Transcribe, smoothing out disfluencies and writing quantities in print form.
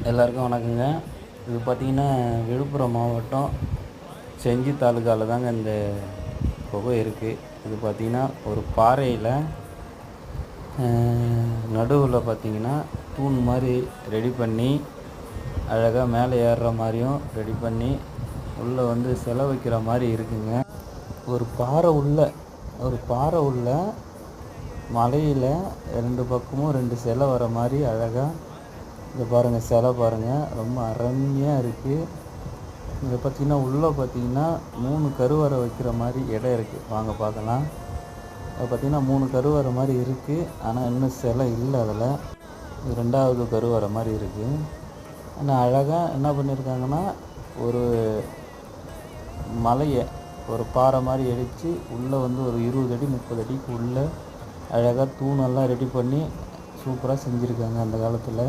எல்லாருக்கும் வணக்கங்க. இது பார்த்திங்கன்னா விழுப்புரம் மாவட்டம் செஞ்சி தாலுக்காவில் தாங்க இந்த குகை இருக்குது. இது பார்த்திங்கன்னா ஒரு பாறையில் நடுவில் பார்த்திங்கன்னா தூண் மாதிரி ரெடி பண்ணி அழகாக மேலே ஏறுற மாதிரியும் ரெடி பண்ணி உள்ளே வந்து சிலை வைக்கிற மாதிரி இருக்குங்க. ஒரு பாறை உள்ள மலையில் ரெண்டு பக்கமும் ரெண்டு சிலை வர மாதிரி அழகாக இங்கே பாருங்கள், சிலை பாருங்கள், ரொம்ப அருமையாக இருக்குது. இங்கே பார்த்திங்கன்னா உள்ளே பார்த்திங்கன்னா 3 கருவறை வைக்கிற மாதிரி இடம் இருக்குது. வாங்க பார்க்கலாம். அது பார்த்திங்கன்னா 3 கருவறை மாதிரி இருக்குது. ஆனால் இன்னும் சிலை இல்லை. அதில் இது 2வது கருவறை மாதிரி இருக்குது. ஆனால் அழகாக என்ன பண்ணியிருக்காங்கன்னா ஒரு மலையை ஒரு பாறை மாதிரி அடித்து உள்ளே வந்து ஒரு 20 அடி 30 அடிக்கு உள்ளே அழகாக தூணெல்லாம் ரெடி பண்ணி சூப்பராக செஞ்சுருக்காங்க அந்த காலத்தில்.